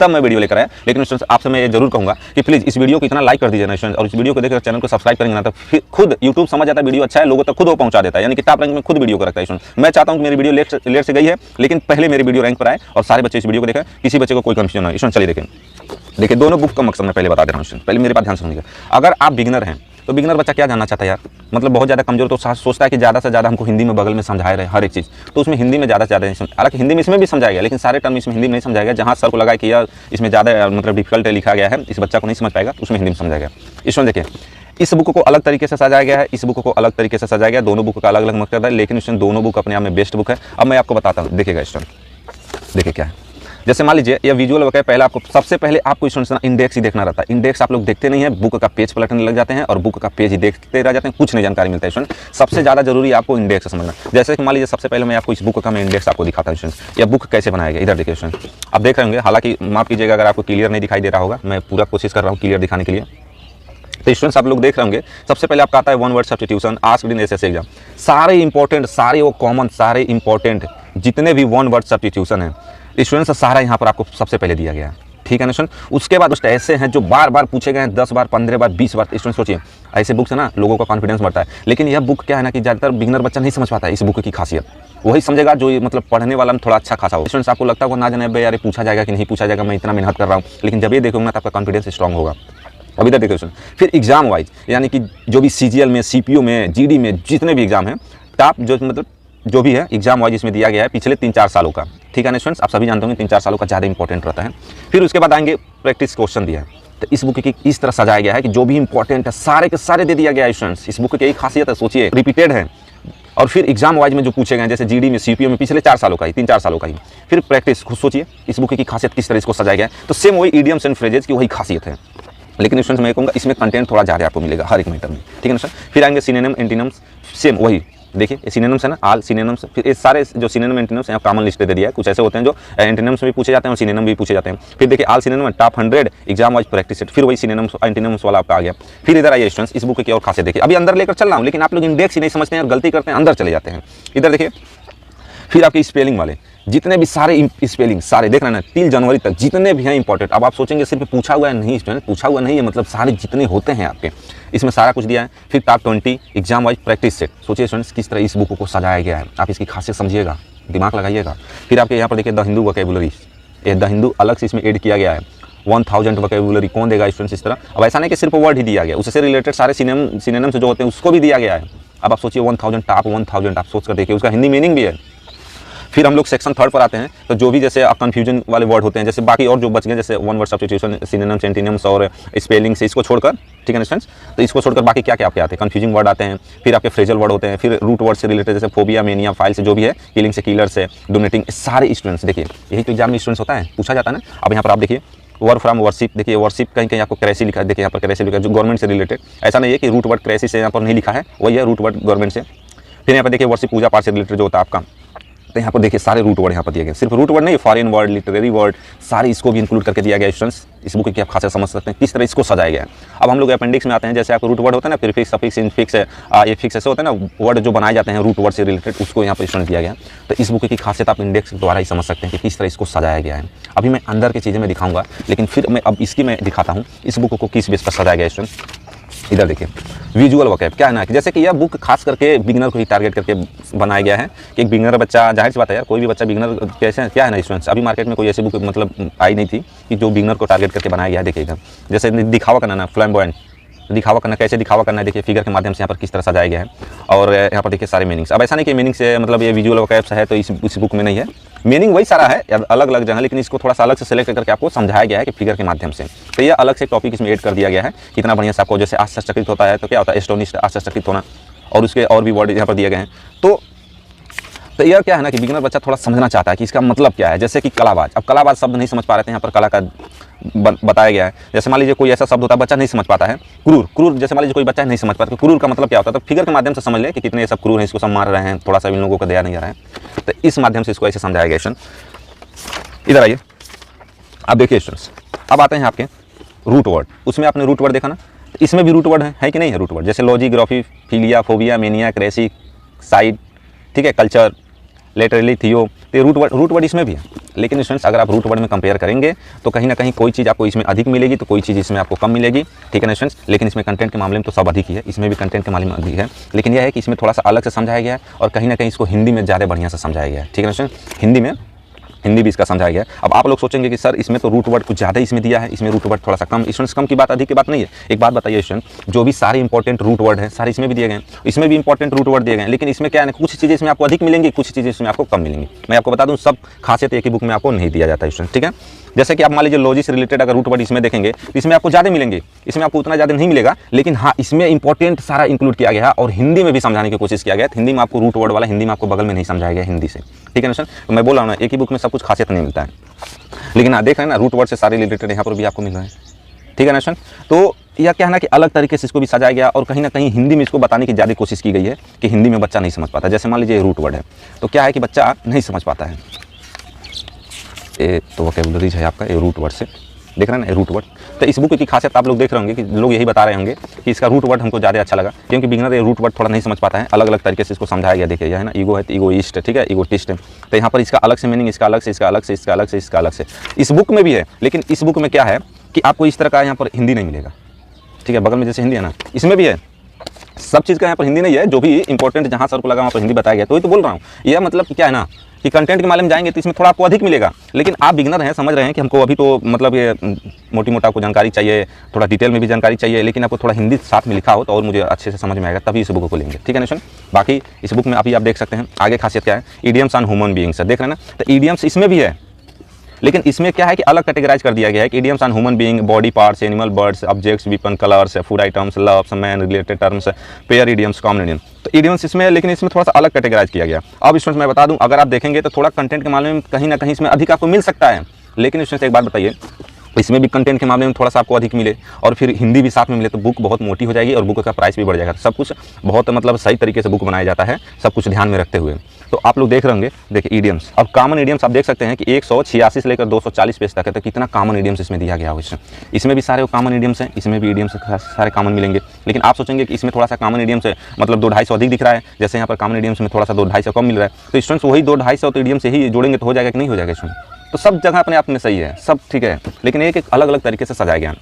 तब मैं वीडियो लेकर आया। लेकिन स्टूडेंट्स आपसे मैं ये जरूर कहूँगा कि प्लीज़ इस वीडियो को इतना लाइक कर दीजिए ना स्टूडेंट्स, और इस वीडियो को देखकर चैनल को सब्सक्राइब करेंगे ना, तो फिर खुद यूट्यूब समझ जाता है वीडियो अच्छा है, लोगों तक खुद वो पहुँचा देता है, यानी कि टॉप रैंक में खुद वीडियो को रखता है स्टूडेंट। मैं चाहता हूँ कि मेरी वीडियो लेट से गई है, लेकिन पहले मेरी वीडियो रैंक पर आए और सारे बच्चे इस वीडियो को देखें, किसी बच्चे को कोई कंफ्यूजन नहीं। स्टूडेंट चलिए देखिए दोनों बुक का मकसद मैं पहले बता दे रहा हूँ स्टूडेंट, पहले मेरी बात ध्यान से सुनिएगा। अगर आप बिगिनर हैं तो बिगिनर बच्चा क्या जानना चाहता है यार, मतलब बहुत ज़्यादा कमजोर, तो सोचता है कि ज़्यादा से ज़्यादा हमको हिंदी में बगल में समझाए रहे हर एक चीज़, तो उसमें हिंदी में ज़्यादा से ज़्यादा, हालांकि हिंदी में इसमें भी समझाएगा, लेकिन सारे टर्म इसमें हिंदी में नहीं समझाएगा। जहाँ सर को लगा कि यार इसमें ज़्यादा मतलब डिफिकल्ट लिखा गया है, इस बच्चा को नहीं समझ पाएगा, उसमें हिंदी में समझाएगा। इसमें देखिए इस बुक को अलग तरीके से सजाया गया है, इस बुक को अलग तरीके से सजाया गया है, दोनों बुक का अलग अलग मकसद है, लेकिन इसमें दोनों बुक अपने आप में बेस्ट बुक है। अब मैं आपको बताता हूँ, देखिएगा स्टूडेंट, देखिए क्या है। जैसे मान लीजिए ये विजुअल वर्क है, पहले आपको सबसे पहले आपको स्टूडेंट्स इंडेक्स ही देखना रहता है। इंडेक्स आप लोग देखते नहीं है, बुक का पेज पलटने लग जाते हैं और बुक का पेज ही देखते रह जाते हैं, कुछ नहीं जानकारी मिलता है स्टूडेंट। सबसे ज़्यादा जरूरी आपको इंडेक्स समझना। जैसे कि मान लीजिए सबसे पहले मैं आपको इस बुक का मैं इंडेक्स आपको दिखाता हूँ स्टूडेंट, यह बुक कैसे बनाया गया। इधर देखिए स्टूडेंट, आप देख रहे होंगे, हालांकि माफ कीजिएगा अगर आपको क्लियर नहीं दिखाई दे रहा होगा, मैं पूरा कोशिश कर रहा हूँ क्लियर दिखाने के लिए। तो स्टूडेंट्स आप लोग देख रहे होंगे, सबसे पहले आपका आता है one word substitution asked in SSC exam. सारे इंपॉर्टेंट, सारे वो कॉमन, सारे इंपॉर्टेंट जितने भी वन वर्ड सब्स्टिट्यूशन है स्टूडेंट्स, सारा यहाँ पर आपको सबसे पहले दिया गया है, ठीक है ना स्टूडेंट। उसके बाद कुछ ऐसे हैं जो बार बार पूछे गए हैं, 10 बार, 15 बार, 20 बार। स्टूडेंट सोचिए ऐसे बुक से ना लोगों का कॉन्फिडेंस बढ़ता है, लेकिन यह बुक क्या है ना कि ज़्यादातर बिगिनर बच्चा नहीं समझ पाता है इस बुक की खासियत। वही समझेगा जो मतलब पढ़ने वाला में थोड़ा अच्छा खासा हो। स्टूडेंट्स आपको लगता होगा ना जाने यार पूछा जाएगा कि नहीं पूछा जाएगा, मैं इतना मेहनत कर रहा हूँ, लेकिन जब ये देखोगे ना तो आपका कॉन्फिडेंस स्ट्रॉन्ग होगा। अब इधर देखो फिर एग्जाम वाइज, यानी कि जो भी सीजीएल में, सीपीओ में, जीडी में जितने भी एग्जाम हैं, टॉप जो मतलब जो भी है एग्जाम वाइज इसमें दिया गया है पिछले 3-4 सालों का, ठीक है ना स्टूडेंट्स। आप सभी जानते होंगे 3-4 सालों का ज़्यादा इंपॉर्टेंट रहता है। फिर उसके बाद आएंगे प्रैक्टिस क्वेश्चन दिया है, तो इस बुक की इस तरह सजाया गया है कि जो भी इंपॉर्टेंट है सारे के सारे दे दिया गया है स्टूडेंट्स। इस बुक की यही खासियत है, सोचिए रिपीटेड है। और फिर एग्जाम वाइज में जो पूछे गए जैसे जीडी में, सीपीओ में पिछले 4 सालों का ही, 3-4 सालों का ही। फिर प्रैक्टिस, खुद सोचिए इस बुक की खासियत किस तरह इसको सजाया गया है। तो सेम वही इडियम्स एंड फ्रेजेस की वही खासियत है, लेकिन स्टूडेंट्स मैं कहूँगा इसमें कंटेंट थोड़ा ज़्यादा आपको मिलेगा हर एक मैटर में, ठीक है ना सर। फिर आएंगे सिनोनिम एंटोनिम्स, सेम वही देखिए सिनोनिम्स है ना, ऑल सिनोनिम्स। फिर ये सारे जो सिनोनिम एंटोनिम्स यहाँ कॉमन लिस्ट दे दिया है। कुछ ऐसे होते हैं जो एंटोनिम्स भी पूछे जाते हैं और सिनोनिम भी पूछे जाते हैं। फिर देखिए all synonym top 100 exam wise practice set, फिर वही सिनोनिम्स एंटोनिम्स वाला आपका आ गया। फिर इधर आइए स्टूडेंट्स, इस बुक की और खासियत देखिए, अभी अंदर लेकर चल रहा हूँ, लेकिन आप लोग इंडेक्स ही नहीं समझते हैं और गलती करते हैं, अंदर चले जाते हैं। इधर देखिए फिर आपके स्पेलिंग वाले जितने भी सारे स्पेलिंग सारे देख रहे हैं ना 3 जनवरी तक जितने भी हैं इंपॉर्टेंट। अब आप सोचेंगे सिर्फ पूछा हुआ है, नहीं स्टूडेंट पूछा हुआ नहीं है, मतलब सारे जितने होते हैं आपके इसमें सारा कुछ दिया है। फिर top 20 exam wise practice set. सोचिए स्टूडेंट्स किस तरह इस बुक को सजाया गया है, आप इसकी खासियत समझिएगा, दिमाग लगाइएगा। फिर आपके यहाँ पर देखिए द हिंदू वोकैबुलरी, ये द हिंदू अलग से इसमें ऐड किया गया है। 1000 वोकैबुलरी कौन देगा स्टूडेंट्स इस तरह। अब ऐसा नहीं कि सिर्फ वर्ड ही दिया गया, उससे रिलेटेड सारे सिनोनिम्स जो होते हैं उसको भी दिया गया है। अब आप सोचिए 1000 टॉप 1000 आप सोच कर देखिए, उसका हिंदी मीनिंग भी है। फिर हम लोग सेक्शन 3 पर आते हैं, तो जो भी जैसे कंफ्यूजन वाले वर्ड होते हैं, जैसे बाकी और जो बच गए जैसे one word substitution, synonyms, antonyms और स्पेलिंग से इसको छोड़कर, ठीक है ना स्टूडेंट्स। तो इसको छोड़कर बाकी क्या क्या आपके आते हैं, कंफ्यूजिंग वर्ड आते हैं। फिर आपके फ्रेजल वर्ड होते हैं। फिर रूट वर्ड से रिलेटेड जैसे फोबिया, मेनिया, फाइल से जो भी है, किलिंग से किलर से, डोनेटिंग, सारे स्टूडेंट्स देखिए यही तो एग्जाम में स्टूडेंट्स होता है, पूछा जाता है ना। अब यहाँ पर आप देखिए वर्ड फ्रॉम वर्शिप, देखिए वर्शिप कहीं कहीं आपको क्रेसी लिखा है, देखिए यहाँ पर क्रेसी लिखा है जो गवर्नमेंट से रिलेटेड। ऐसा नहीं है कि रूट वर्ड क्रेसी से यहाँ पर नहीं लिखा है, वही है रूट वर्ड गवर्नमेंट से। फिर यहाँ पर देखिए वर्शिप पूजा पाठ से रिलेटेड जो होता है आपका, तो यहाँ पर देखिए सारे रूट वर्ड यहाँ पर दिए गए, सिर्फ रूट वर्ड नहीं, फॉरेन वर्ड, लिटरेरी वर्ड, सारे इसको भी इंक्लूड करके दिया गया स्टूडेंट्स। इस बुक की आप खासा समझ सकते हैं किस तरह इसको सजाया गया है। अब हम लोग अपेंडिक्स में आते हैं, जैसे आपको रूट वर्ड होता है ना, प्रीफिक्स, सफिक्स, इनफिक्स, ये फिक्स ऐसे होते हैं ना वर्ड जो बनाए जाते हैं रूट वर्ड से रिलेटेड, उसको यहाँ पर स्टूडेंट दिया गया। तो इस बुक की खासियत आप इंडेक्स द्वारा ही समझ सकते हैं कि किस तरह इसको सजाया गया है। अभी मैं अंदर की चीज़ें मैं दिखाऊंगा, लेकिन फिर मैं अब इसकी मैं दिखाता हूँ इस बुक को किस बेस पर सजाया गया स्टूडेंट। इधर देखिए विजुअल वोकैब क्या है ना कि जैसे कि यह बुक खास करके बिगिनर को ही टारगेट करके बनाया गया है कि एक बिगिनर बच्चा, जाहिर सी बात है यार कोई भी बच्चा बिगिनर कैसे क्या है ना स्टूडेंट्स, अभी मार्केट में कोई ऐसी बुक मतलब आई नहीं थी कि जो बिगिनर को टारगेट करके बनाया गया है। देखिए इधर जैसे दिखावा करना ना, फ्लैम्बॉयंट दिखावा करना, कैसे दिखावा करना है, देखिए फिगर के माध्यम से यहाँ पर किस तरह सजाया गया है। और यहाँ पर देखिए सारे मीनिंग्स। अब ऐसा नहीं कि मीनिंग से मतलब ये विजुअल वोकैब्स है तो इस बुक में नहीं है, मीनिंग वही सारा है अलग अलग जगह, लेकिन इसको थोड़ा सा अलग से सेलेक्ट करके आपको समझाया गया है कि फिगर के माध्यम से। तो ये अलग से टॉपिक इसमें ऐड कर दिया गया है। कितना बढ़िया से आपको जैसे आश्चर्यचकित होता है तो क्या होता है, एस्टोनिश्ड, आश्चर्यचकित होना, और उसके और भी वर्ड यहाँ पर दिए गए हैं। तो यह क्या है ना कि बिगिनर बच्चा थोड़ा समझना चाहता है कि इसका मतलब क्या है। जैसे कि कलाबाज, अब कलाबाज शब्द नहीं समझ पा रहे थे, यहाँ पर कला का बताया गया है। जैसे मान लीजिए कोई ऐसा शब्द होता है बच्चा नहीं समझ पाता है, क्रूर, क्रूर जैसे मान लीजिए कोई बच्चा नहीं समझ पाता क्रूर का मतलब क्या होता है, तो फिगर के माध्यम से समझ ले कि कितने सब क्रूर हैं, इसको सब मार रहे हैं, थोड़ा सा इन लोगों को दया नहीं आ रहा है। तो इस माध्यम से इसको ऐसे समझाया गया। इधर आइए आप देखिए स्टूडेंट्स, अब आते हैं आपके रूट वर्ड। उसमें आपने रूट वर्ड देखा ना, इसमें भी रूट वर्ड है कि नहीं है रूट वर्ड, जैसे logography, philia, phobia, mania, cracy, cide, ठीक है, कल्चर, लेटरली, थियो, तो रूट वर्ड इसमें भी है। लेकिन स्टूडेंट्स अगर आप रूट वर्ड में कंपेयर करेंगे तो कहीं ना कहीं कोई चीज़ आपको इसमें अधिक मिलेगी तो कोई चीज़ इसमें आपको कम मिलेगी, ठीक है ना स्टूडेंट्स। लेकिन इसमें कंटेंट के मामले में तो सब अधिक ही है, इसमें भी कंटेंट के मामले में अधिक है। लेकिन यह है कि इसमें थोड़ा सा अलग से समझाया गया है और कहीं ना कहीं इसको हिंदी में ज़्यादा बढ़िया से समझाया गया है, ठीक है ना स्टूडेंट्स। हिंदी भी इसका समझाया गया है। अब आप लोग सोचेंगे कि सर इसमें तो रूट वर्ड कुछ ज़्यादा इसमें दिया है, इसमें रूट वर्ड थोड़ा सा कम। स्टूडेंट्स कम की बात अधिक की बात नहीं है। एक बात बताइए स्टूडेंट, जो भी सारे इंपॉर्टेंट रूट वर्ड है सारे इसमें भी दिए गए हैं, इसमें भी इंपॉर्टेंट रूट वर्ड दिए गए हैं। लेकिन इसमें क्या है, कुछ चीज़ें इसमें आपको अधिक मिलेंगी, कुछ चीज़ें इसमें आपको कम मिलेंगी। मैं आपको बता दूँ सब खासियत एक ही बुक में आपको नहीं दिया जाता है स्टूडेंट, ठीक है। जैसे कि आप मान लीजिए लॉजिक से रिलेटेड अगर रूट वर्ड इसमें देखेंगे तो इसमें आपको ज़्यादा मिलेंगे, इसमें आपको उतना ज़्यादा नहीं मिलेगा। लेकिन हाँ, इसमें इंपॉर्टेंट सारा इंक्लूड किया गया है और हिंदी में भी समझाने की कोशिश किया गया है। हिंदी में आपको रूट वर्ड वाला हिंदी में आपको बगल में नहीं समझाया गया हिंदी से, ठीक है ना सर। तो मैं बोल रहा हूँ ना, एक ही बुक में सब कुछ खासियत नहीं मिलता है। लेकिन हाँ, देख रहे हैं ना, रूट वर्ड से सारे रिलेटेड यहाँ पर भी आपको मिल रहे हैं, ठीक है ना सर। तो यह क्या है ना कि अलग तरीके से इसको भी सजाया गया और कहीं ना कहीं हिंदी में इसको बताने की ज़्यादा कोशिश की गई है कि हिंदी में बच्चा नहीं समझ पाता। जैसे मान लीजिए रूट वर्ड है तो क्या है कि बच्चा नहीं समझ पाता है, ये तो वोकैबुलरीज है आपका, ये रूट वर्ड से देख रहे हैं ना, रूट वर्ड। तो इस बुक की खासियत आप लोग देख रहे होंगे कि लोग यही बता रहे होंगे कि इसका रूट वर्ड हमको ज़्यादा अच्छा लगा, क्योंकि बिगिनर ये रूट वर्ड थोड़ा नहीं समझ पाता है। अलग अलग तरीके से इसको समझाया गया। देखिए यह है ना, ईगो है तो ईगोइस्ट, ठीक है, ईगोटिस्ट है। तो यहाँ पर इसका अलग से मीनिंग, इसका अलग से, इसका अलग से, इसका अलग से, इसका अलग से इस बुक में भी है। लेकिन इस बुक में क्या है कि आपको इस तरह का यहाँ पर हिंदी नहीं मिलेगा, ठीक है। बगल में जैसे हिंदी है ना, इसमें भी है, सब चीज़ का यहाँ पर हिंदी नहीं है। जो भी इंपॉर्टेंट जहाँ सर को लगा वहाँ पर हिंदी बताया गया। तो ये तो बोल रहा हूँ, यह मतलब क्या है ना कि कंटेंट के मामले में जाएंगे तो इसमें थोड़ा आपको अधिक मिलेगा। लेकिन आप बिगिनर हैं, समझ रहे हैं कि हमको अभी तो मतलब ये मोटी मोटा आपको जानकारी चाहिए, थोड़ा डिटेल में भी जानकारी चाहिए, लेकिन आपको थोड़ा हिंदी साथ में लिखा हो तो और मुझे अच्छे से समझ में आएगा, तभी इस बुक को लेंगे, ठीक है ना। बाकी इस बुक में अभी आप देख सकते हैं आगे खासियत क्या है, इडियम्स ऑन ह्यूमन बीइंग्स, देख रहे हैं ना। तो इडियम्स इसमें भी है, लेकिन इसमें क्या है कि अलग कैटेगराइज कर दिया गया है कि idioms on human being, body parts, animal, birds, objects, weapon, colours, food items, loves, man, related terms, pair idioms, common idiom. तो इडियम्स इसमें, लेकिन इसमें थोड़ा सा अलग कैटेगराइज किया गया। अब स्टूडेंट्स मैं बता दूं, अगर आप देखेंगे तो थोड़ा कंटेंट के मामले में कहीं ना कहीं इसमें अधिक आपको मिल सकता है। लेकिन स्टूडेंट्स एक बात बताइए, इसमें भी कंटेंट के मामले में थोड़ा सा आपको अधिक मिले और फिर हिंदी भी साथ में मिले तो बुक बहुत मोटी हो जाएगी और बुक का प्राइस भी बढ़ जाएगा। सब कुछ बहुत मतलब सही तरीके से बुक बनाया जाता है, सब कुछ ध्यान में रखते हुए। तो आप लोग देख रहे होंगे, देखिए इडियम्स और कॉमन इडियम्स आप देख सकते हैं कि 186 से लेकर 240 पेज तक है। तो कितना कॉमन इडियम्स इसमें दिया गया हो। इसमें भी सारे कॉमन इडियम्स हैं, इसमें भी इडियम्स सारे कॉमन मिलेंगे। लेकिन आप सोचेंगे कि इसमें थोड़ा सा कॉमन इडियम्स है मतलब 200-250 अधिक दिख रहा है, जैसे यहाँ पर कॉमन इडियम्स में थोड़ा सा 200-250 कम मिल रहा है। तो स्टूडेंट्स वही 200-250 तो इडियम से ही जोड़ेंगे तो हो जाएगा कि नहीं हो जाएगा स्टूडेंट। तो सब जगह अपने आप में सही है, सब ठीक है, लेकिन एक अलग अलग तरीके से सजाया गया।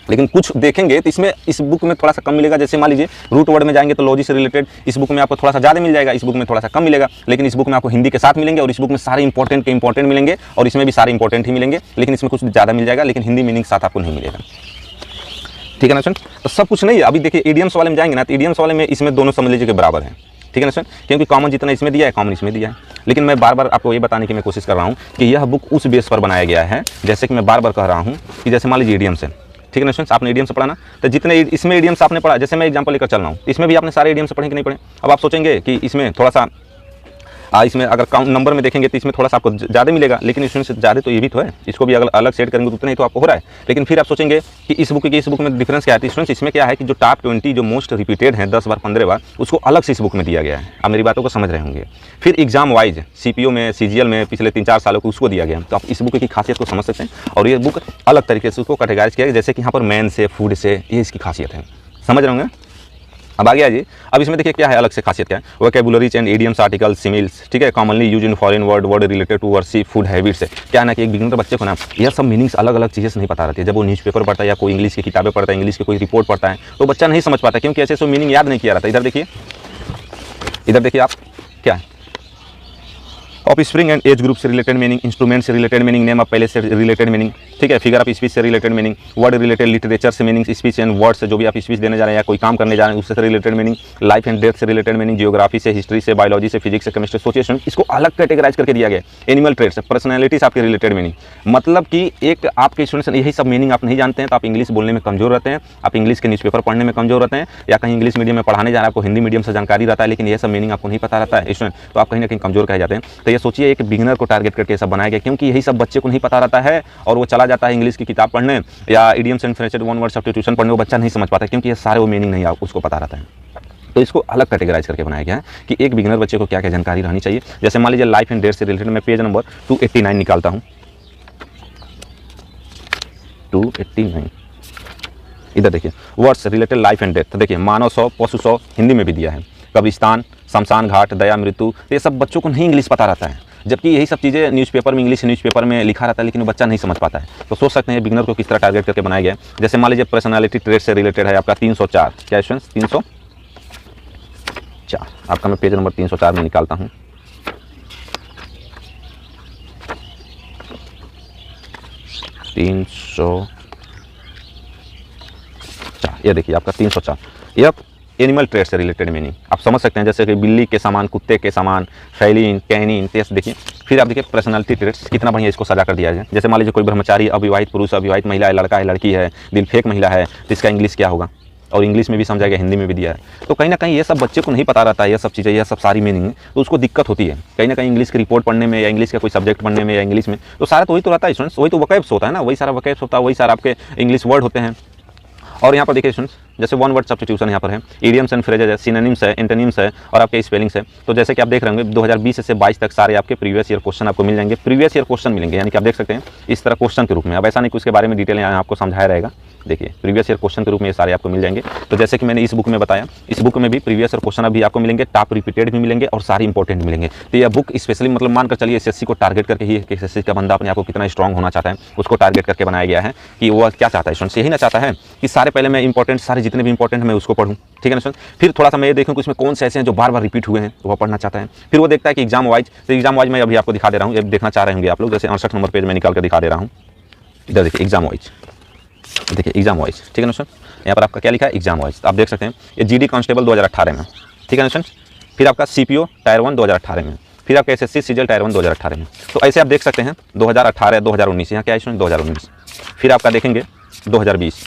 लेकिन कुछ देखेंगे तो इसमें इस बुक में थोड़ा सा कम मिलेगा। जैसे मान लीजिए रूट वर्ड में जाएंगे तो लॉजिक से रिलेटेड इस बुक में आपको थोड़ा सा ज़्यादा मिल जाएगा, इस बुक में थोड़ा सा कम मिलेगा। लेकिन इस बुक में आपको हिंदी के साथ मिलेंगे और इस बुक में सारे इंपॉर्टेंट के इंपॉर्टेंट मिलेंगे और इसमें भी सारे इंपॉर्टेंट ही मिलेंगे। लेकिन इसमें कुछ ज़्यादा मिल जाएगा, लेकिन हिंदी मीनिंग साथ आपको नहीं मिलेगा, ठीक है ना सर। तो सब कुछ नहीं है। अभी देखिए इडियम्स वाले में जाएंगे ना तो इडियम्स वाले में इसमें दोनों समझ लीजिए के बराबर है, ठीक है ना सर, क्योंकि कॉमन जितना इसमें दिया है कॉमन इसमें दिया है। लेकिन मैं बार बार आपको ये बताने की मैं कोशिश कर रहा हूँ कि यह बुक उस बेस पर बनाया गया है, जैसे कि मैं बार बार कह रहा हूँ कि जैसे मान लीजिए इडियम्स है, ठीक है ना स्टूडेंट्स, आपने इडियम्स पढ़ा ना, तो जितने इसमें इडियम्स आपने पढ़ा, जैसे मैं एग्जांपल लेकर चल रहा हूँ, इसमें भी आपने सारे इडियम्स पढ़े कि नहीं पढ़े। अब आप सोचेंगे कि इसमें थोड़ा सा इसमें अगर काउंट नंबर में देखेंगे तो इसमें थोड़ा सा आपको ज़्यादा मिलेगा, लेकिन इसमें से ज़्यादा तो ये भी तो है, इसको भी अगर अलग सेट करेंगे तो उतना ही तो आपको हो रहा है। लेकिन फिर आप सोचेंगे कि इस बुक में डिफरेंस क्या है। स्टूडेंट्स इसमें क्या है कि जो टॉप 20 जो मोस्ट रिपीटेड है 10 बार 15 बार, उसको अलग से इस बुक में दिया गया है। आप मेरी बातों को समझ रहे होंगे। फिर एग्जाम वाइज CPO में, CGL में पिछले 3-4 सालों को उसको दिया गया। तो आप इस बुक की खासियत को समझ सकते हैं और ये बुक अलग तरीके से उसको कैटेगराइज किया गया, जैसे कि यहाँ पर मैन से, फूड से, ये इसकी खासियत है, समझ रहे होंगे। अब आगे आइए, अब इसमें देखिए क्या है अलग से खासियत क्या है, vocabularies and idioms, articles, similes, ठीक है, commonly use in foreign word related to worship, food habits है। क्या है ना कि एक बिगिनर बच्चे को ना यह सब मीनिंग्स अलग अलग चीज़ें नहीं पता रहती है। जब वो न्यूज़पेपर पढ़ता है या कोई इंग्लिश की किताबें पढ़ता है, इंग्लिश की कोई रिपोर्ट पढ़ता है, तो बच्चा नहीं समझ पाता, क्योंकि ऐसे मीनिंग याद नहीं किया रहता। इधर देखिए आप क्या है, of spring and age group से रिलेटेड मीनिंग, इंस्ट्रूमेंट से related meaning, name of palace से रिलेटेड मीनिंग, ठीक है, फिगर ऑफ स्पीच से related meaning, word related literature से मीनिंग, स्पीच एंड वर्ड से जो भी आप स्पीच देने जा रहे हैं या कोई काम करने जा रहे हैं उससे related meaning, life and death से रिलेटेड मीनिंग, जियोग्राफी से, हिस्ट्री से, बायोलॉजी से, फिजिक्स से, केमिस्ट्री, सोचिए इसको अलग कैटेगराइज करके दिया गया। एनिमल ट्रेड्स, पर्सनैलिटी से आपके रिलेटेड मीनिंग, मतलब कि एक आपके स्टूडेंट्स यही सब मीनिंग आप नहीं जानते हैं तो आप इंग्लिश बोलने में कमजोर रहते हैं, आप इंग्लिश के न्यूज़पेपर पढ़ने में कमजोर रहते हैं, या कहीं इंग्लिश मीडियम में पढ़ाने जा रहे हैं, आपको हिंदी मीडियम से जानकारी रहता है लेकिन ये सब मीनिंग आपको नहीं पता रहता है स्टूडेंट, तो आप कहीं ना कहीं कमजोर कहे जाते हैं। तो ये सोचिए एक बिगिनर को टारगेट करके सब बनाया गया, क्योंकि यही सब बच्चे को नहीं पता रहता है और वो चला जाता है इंग्लिश की किताब पढ़ने या idioms and phrases one word substitution पढ़ने, वो बच्चा नहीं समझ पाता क्योंकि ये सारे वो मीनिंग नहीं उसको पता रहता है। तो इसको अलग कैटेगराइज करके बनाया गया है कि एक बिगिनर बच्चे को क्या क्या जानकारी रहनी चाहिए। जैसे मान लीजिए लाइफ एंड डेथ से रिलेटेड मैं पेज नंबर 289 निकालता हूँ, 289, इधर देखिए words related life and death. देखिए मानव 100, पशु 100 हिंदी में भी दिया है, कब्रिस्तान, शमशान घाट, दया, मृत्यु, तो ये सब बच्चों को नहीं इंग्लिश पता रहता है, जबकि यही सब चीज़ें न्यूज़पेपर में, इंग्लिश न्यूज़पेपर में लिखा रहता है, लेकिन वो बच्चा नहीं समझ पाता है। तो सोच सकते हैं बिगिनर को किस तरह टारगेट करके बनाया गया है। जैसे मान लीजिए पर्सनालिटी ट्रेट से रिलेटेड है आपका 304, क्या स्टूडेंट्स 304, आपका मैं पेज नंबर 304 में निकालता हूँ। ये देखिए आपका 304, यह एनिमल ट्रेड से रिलेटेड मीनिंग आप समझ सकते हैं, जैसे कि बिल्ली के समान, कुत्ते के समान, फैलिन, कैनिन, तेज। देखिए फिर आप देखिए पर्सनालिटी ट्रेड्स कितना बढ़िया इसको सजा कर दिया है। जैसे मान लीजिए कोई ब्रह्मचारी, अविवाहित पुरुष, अविवाहित महिला है, लड़का है, लड़की है, दिल फेक महिला है, तो इसका इंग्लिश क्या होगा, और इंग्लिश में भी समझा गया, हिंदी में भी दिया है। तो कहीं ना कहीं ये सब बच्चे को नहीं पता रहता है, ये सब चीज़ें, ये सब सारी मीनिंग, तो उसको दिक्कत होती है कहीं ना कहीं इंग्लिश की रिपोर्ट पढ़ने में, या इंग्लिश का कोई सब्जेक्ट पढ़ने में, या इंग्लिश में। तो सारा तो वही तो रहता है स्टूडेंट्स, वही तो वोकैब्स होता है ना, वही सारा वोकैब्स होता है, वही सारा आपके इंग्लिश वर्ड होते हैं। और यहाँ पर देखिए स्टूडेंट्स, जैसे वन वर्ड सब्स्टिट्यूशन यहाँ पर है, इडियम्स एंड फ्रेजेस है, सिनोनिम्स है, एंटोनिम्स है, और आपके स्पेलिंग्स है। तो जैसे कि आप देख रहे होंगे 2020 से 22 तक सारे आपके प्रीवियस ईयर क्वेश्चन आपको मिल जाएंगे, प्रीवियस ईयर क्वेश्चन मिलेंगे, यानी कि आप देख सकते हैं इस तरह क्वेश्चन के रूप में। अब ऐसा नहीं कि उसके बारे में डिटेल यहाँ आपको समझाया रहेगा, देखिए प्रीवियस ईयर क्वेश्चन के रूप में ये सारे आपको मिल जाएंगे। तो जैसे कि मैंने इस बुक में बताया, इस बुक में भी प्रीवियस ईयर क्वेश्चन अभी आपको मिलेंगे, टॉप रिपीटेड भी मिलेंगे, और सारे इंपॉर्टेंट मिलेंगे। तो यह बुक स्पेशली मतलब मानकर चलिए एसएससी को टारगेट करके ही, एसएससी का बंदा अपने आप को कितना स्ट्रॉन्ग होना चाहता है, उसको टारगेट करके बनाया गया है कि वो क्या चाहता है स्टूडेंट्स, यही ना चाहता है कि सारे पहले मैं इंपॉर्टेंट, सारे जितने भी इंपॉर्टेंट मैं उसको पढ़ूँ, ठीक है ना स्टूडेंट्स। फिर थोड़ा सा मैं ये देखूँ कि उसमें कौन से ऐसे हैं जो बार बार रिपीट हुए हैं, तो वह पढ़ना चाहता है। फिर वो देखता है कि एग्जाम वाइज, तो एग्जाम वाइज मैं अभी आपको दिखा दे रहा हूँ, ये देखना चाह रहे होंगे आप लोग, जैसे 68 नंबर पेज में निकाल कर दिखा दे रहा हूँ। इधर देखिए एग्जाम वाइज, देखिए एग्जाम वाइज, ठीक है ना सर। यहाँ पर आपका क्या लिखा है, एग्जाम वाइज, आप देख सकते हैं ये जीडी कांस्टेबल 2018 में, ठीक है ना सर। फिर आपका सीपीओ टायर 1 2018 में, फिर आपका एसएससी सीजीएल टायर 1 2018 में। तो ऐसे आप देख सकते हैं 2018, 2019, यहाँ क्या है स्टूडेंट 2019। फिर आपका देखेंगे 2020,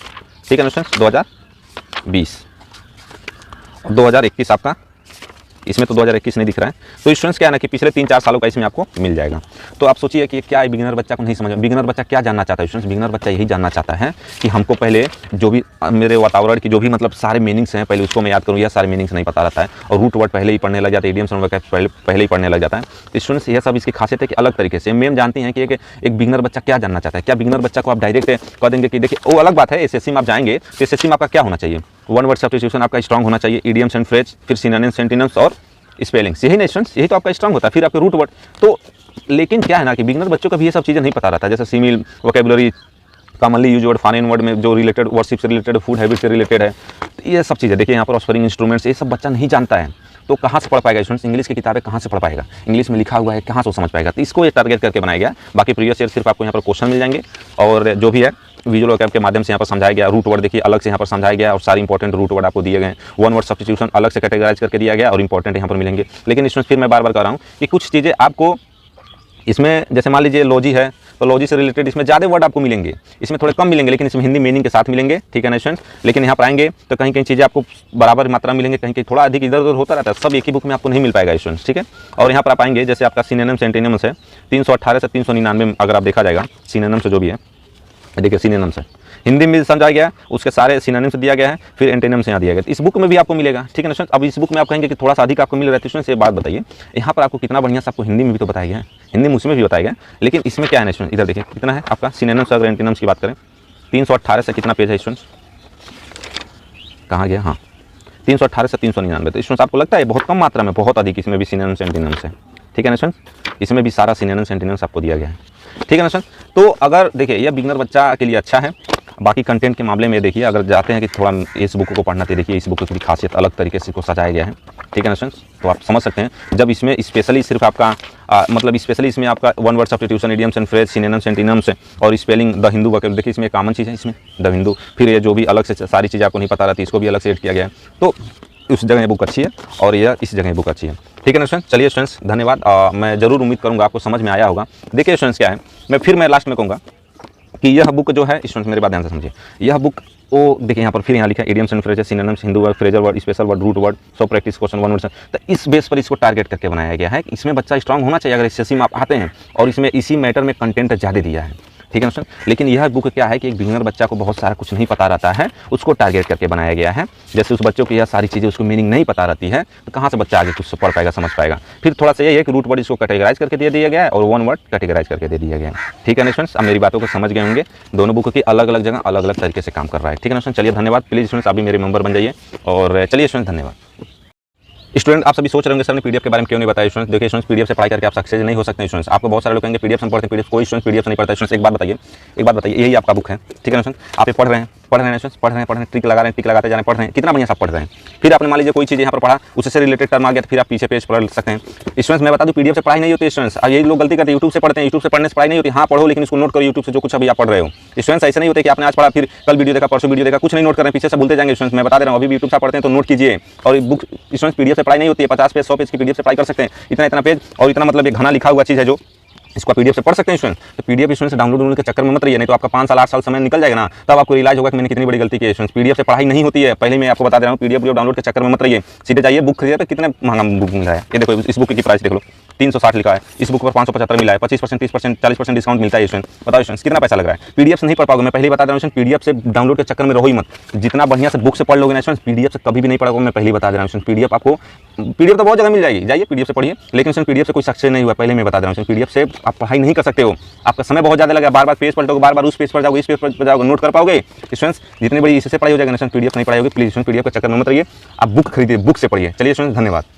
ठीक है ना सर, 2020 और 2021 आपका, इसमें तो 2021 नहीं दिख रहा है। तो स्टूडेंट्स क्या है ना कि पिछले 3-4 सालों का इसमें आपको मिल जाएगा। तो आप सोचिए कि क्या है, बिगिनर बच्चा को नहीं समझ, बिगिनर बच्चा क्या जानना चाहता है स्टूडेंट्स, बिगिनर बच्चा यही जानना चाहता है कि हमको पहले जो भी मेरे वातावरण की जो भी मतलब सारे मीनिंग्स हैं पहले उसको मैं याद करूँ, यह सारे मीनिंग्स नहीं पता रहता है, और रूट वर्ड पहले ही पढ़ने लग जाता है, इडियम्स एंड पहले ही पढ़ने लग जाता है। तो स्टूडेंट्स यह सब इसकी खासियत है कि अलग तरीके से मैम जानती हैं कि एक बिगिनर बच्चा क्या जानना चाहता है। क्या बिगिनर बच्चा को आप डायरेक्ट कह देंगे कि देखिए वो अलग बात है, एसएससी में आप जाएंगे तो एसएससी में आपका क्या होना चाहिए, वन वर्ड सब्स्टिट्यूशन आपका स्ट्रॉन्ग होना चाहिए, इडियम्स एंड फ्रेज, फिर सिनोनिम्स, एंटोनिम्स और स्पेलिंग्स, यही नहीं स्टूडेंट्स, यही तो आपका स्ट्रॉन्ग होता है। फिर आपके रूट वर्ड। तो लेकिन क्या है ना कि बिगिनर बच्चों को भी ये सब चीज़ें नहीं पता रहता है, जैसे simile, vocabulary, commonly use word, foreign word में जो रिलेटेड वर्शिप से रिलेटेड, फूड हैबिट से रिलेटेड है, तो ये सब चीज़ें देखिए यहाँ पर ऑस्फरिंग इंस्ट्रूमेंट्स, ये सब बच्चा नहीं जानता है। तो कहाँ से पढ़ पाएगा स्टूडेंट्स, इंग्लिश की किताबें कहाँ से पढ़ पाएगा, इंग्लिश में लिखा हुआ है कहाँ से समझ पाएगा। तो इसको ये टारगेट करके बनाया गया। बाकी प्रीवियस ईयर सिर्फ आपको यहाँ पर क्वेश्चन मिल जाएंगे, और जो भी है विजुअल वोकैब के माध्यम से यहाँ पर समझाया गया। रूट वर्ड देखिए अलग से यहाँ पर समझाया गया, और सारी इंपॉर्टेंट रूट वर्ड आपको दिए गए। वन वर्ड सब्स्टिट्यूशन अलग से कैटेगराइज करके दिया गया, और इंपॉर्टेंट यहाँ पर मिलेंगे। लेकिन स्टूडेंट्स फिर मैं बार बार कह रहा हूँ कि कुछ चीज़ें आपको इसमें, जैसे मान लीजिए लॉजी है, तो लॉजी से रिलेटेड इसमें ज़्यादा वर्ड आपको मिलेंगे, इसमें थोड़े कम मिलेंगे, लेकिन इसमें हिंदी मीनिंग के साथ मिलेंगे, ठीक है ना स्टूडेंट्स। लेकिन यहाँ पर आएंगे तो कहीं कहीं चीज़ें आपको बराबर मात्रा में मिलेंगे, कहीं कहीं थोड़ा अधिक इधर उधर होता रहता है, सब एक ही बुक में आपको नहीं मिल पाएगा स्टूडेंट्स, ठीक है। और यहाँ पर आप आएंगे जैसे आपका सिनोनिम्स एंटोनिम्स है 318 से 399 अगर आप देखा जाएगा, सिनोनिम्स जो भी है, देखिए सिनोनिम्स है, हिंदी में समझा गया, उसके सारे सिनोनिम्स दिया गया है, फिर एंटोनिम्स यहाँ दिया गया। इस बुक में भी आपको मिलेगा, ठीक है ना स्टूडेंट्स। अब इस बुक में आप कहेंगे कि थोड़ा सा अधिक आपको मिल रहा है, स्टूडेंट्स ये बात बताइए, यहाँ पर आपको कितना बढ़िया से आपको हिंदी में भी तो बताया गया है, हिंदी में उसमें भी बताया गया, लेकिन इसमें क्या है ना स्टूडेंट, इधर देखिए कितना है आपका सिनोनिम्स। अगर एंटोनिम्स की बात करें 318 से कितना पेज है स्टूडेंट्स, कहाँ गया, हाँ 318 से 399। तो स्टूडेंट्स आपको लगता है बहुत कम मात्रा में, बहुत अधिक इसमें भी सिनोनिम्स एंटोनिम्स है, ठीक है ना स्टूडेंट्स। इसमें भी सारा सिनोनिम्स एंटोनिम्स आपको दिया गया है, ठीक है ना स्टूडेंट्स। तो अगर देखिए यह बिगिनर बच्चा के लिए अच्छा है। बाकी कंटेंट के मामले में देखिए, अगर जाते हैं कि थोड़ा इस बुक को पढ़ना, तो देखिए इस बुक की भी खासियत अलग तरीके से इसको सजाया गया है, ठीक है ना स्टूडेंट्स। तो आप समझ सकते हैं जब इसमें स्पेशली सिर्फ आपका मतलब स्पेशली इसमें आपका one word substitution, idioms and phrase, synonyms, antonyms और स्पेलिंग, द हिंदू वोकैब, देखिए इसमें कॉमन चीज़ है, इसमें द हिंदू। फिर ये जो भी अलग से सारी चीज़ें आपको नहीं पता रहती, इसको भी अलग से ऐड किया गया है। तो उस जगह ये बुक अच्छी है, और यह इस जगह बुक अच्छी है, ठीक है ना स्टूडेंट्स। चलिए स्टूडेंट्स धन्यवाद, मैं ज़रूर उम्मीद करूँगा आपको समझ में आया होगा। देखिए स्टूडेंट्स क्या है, मैं लास्ट में कहूँगा कि यह बुक जो है स्टूडेंट्स मेरे बात ध्यान से समझिए, यह बुक वो देखिए यहाँ पर फिर यहाँ लिखा है idioms and phrases, synonyms, Hindu word, phrasal word, special word, root word, so practice question, one word. तो इस बेस पर इसको टारगेट करके बनाया गया है कि इसमें बच्चा स्ट्रांग होना चाहिए अगर एसएससी में आप आते हैं, और इसमें इसी मैटर में कंटेंट ज़्यादा दिया है, ठीक है ना सर। लेकिन यह बुक क्या है कि एक बिगिनर बच्चा को बहुत सारा कुछ नहीं पता रहता है, उसको टारगेट करके बनाया गया है। जैसे उस बच्चों को यह सारी चीज़ें उसको मीनिंग नहीं पता रहती है, तो कहाँ से बच्चा आगे कुछ पढ़ पाएगा, समझ पाएगा। फिर थोड़ा सा यही है कि रूट वर्ड इसको कैटेगराइज करके दे दिया गया है, और वन वर्ड कैटेगराइज करके दे दिया गया है, ठीक है ना स्टूडेंट्स। अब मेरी बातों को समझ गए होंगे, दोनों बुक की अलग अलग जगह अलग अलग तरीके से काम कर रहा है, ठीक है ना स्टूडेंट्स। चलिए धन्यवाद, प्लीज़ स्टूडेंट्स अभी मेरे मेंबर बन जाइए, और चलिए स्टूडेंट्स धन्यवाद। स्टूडेंट आप सभी सोच रहे होंगे सर ने पीडीएफ के बारे में क्यों नहीं बताया। स्टूडेंट देखिए स्टूडेंट पीडीएफ से पढ़ाई करके आप सक्सेस नहीं हो सकते। स्टूडेंट्स आपको बहुत सारे लोग कहेंगे पीडीएफ से पढ़ते हैं, पीडीएफ कोई स्टूडेंट पीडीएफ से नहीं पढ़ता। स्टूडेंट्स एक बात बताइए यही आपका बुक है, ठीक है ना स्टूडेंट। आप ये पढ़ रहे हैं स्टूडेंट्स, पढ़ रहे हैं टिक लगा रहे हैं, टिक लगाते जा रहे हैं, पढ़ रहे हैं, कितना बढ़िया आप पढ़ रहे हैं। फिर आपने मान लीजिए कोई चीज़ यहाँ पर पढ़ा, उससे रिलेटेड टर्म आ गया तो फिर आप पीछे पेज पढ़ सकते हैं। स्टूडेंट्स मैं बता दूं पीडीएफ से पढ़ाई नहीं होती स्टूडेंट्स। अब यही लोग गलती करते हैं, यूट्यूब से पढ़ते हैं, यूट्यूब से पढ़ने से पढ़ाई नहीं होती। हाँ पढ़ो लेकिन इसको नोट करो यूट्यूब से जो कुछ अभी आप पढ़ रहे हो। स्टूडेंट्स ऐसे नहीं होते कि आपने आज पढ़ा फिर कल वीडियो देखा, परसों वीडियो देखा, कुछ नहीं नोट कर रहे हैं, पीछे से भूलते जाएंगे। स्टूडेंट्स मैं बता दे रहा हूँ अभी यूट्यूब से पढ़ते हैं तो नोट कीजिए। और बुक स्टूडेंट्स पीडीएफ से पढ़ाई नहीं होती है, 50 पेज 100 पेज की पीडीएफ से पढ़ाई कर सकते हैं। इतना पेज और इतना मतलब एक घना लिखा हुआ चीज़ है जो इसको पीडीएफ से पढ़ सकते हैं स्टूडेंट। तो पीडीएफ स्टूडेंट से डाउनलोड के चक्कर में मत रहिए, नहीं तो आपका 5 साल 8 साल समय निकल जाएगा ना, तब आपको रियलाइज होगा कि मैंने कितनी बड़ी गलती की है। स्टूडेंट पीडीएफ से पढ़ाई नहीं होती है, पहले मैं आपको बता दे रहा हूँ। पीडीएफ डाउनलोड के चक्कर में मत रहिए, सीधे जाइए बुक खरीदिए। कितने महंगा बुक मिला है ये देखो, इस बुक की प्राइस देख लो 360 लिखा है, इस बुक पर 575 मिला है, 25% 30% 40% डिस्काउंट मिलता है। स्टूडेंट बताओ स्टूडेंट कितना पैसा लग रहा है। पीडीएफ से नहीं पढ़ पाओगे, मैं पहले बता दे रहा हूँ। पीडीएफ से डाउनलोड के चक्कर में रहो ही मत, जितना बढ़िया से बुक से पढ़ लोगे ना स्टूडेंट, पीडीएफ से कभी भी नहीं पढ़ोगे। मैं पहले बता दे रहा हूँ पीडीएफ आपको, पीडीएफ तो बहुत जगह मिल जाएगी, जाइए पीडीएफ से पढ़िए, लेकिन पीडीएफ से कोई सक्सेस नहीं हुआ। पहले मैं बता दे रहा हूँ पीडीएफ से आप पढ़ाई नहीं कर सकते हो, आपका समय बहुत ज़्यादा लगेगा, बार पेज पलटोगे, बार उस पेज पर जाओगे, इस पेज पर जाओगे, नोट कर पाओगे। स्टूडेंट्स जितनी बड़ी इससे पढ़ाई हो जाएगा ना पीडीएफ नहीं पढ़ाई होगी। प्लीज पीडीएफ के चक्कर में मत रहिए, आप बुक खरीदिए, बुक से पढ़िए। चलिए स्टूडेंट्स धन्यवाद।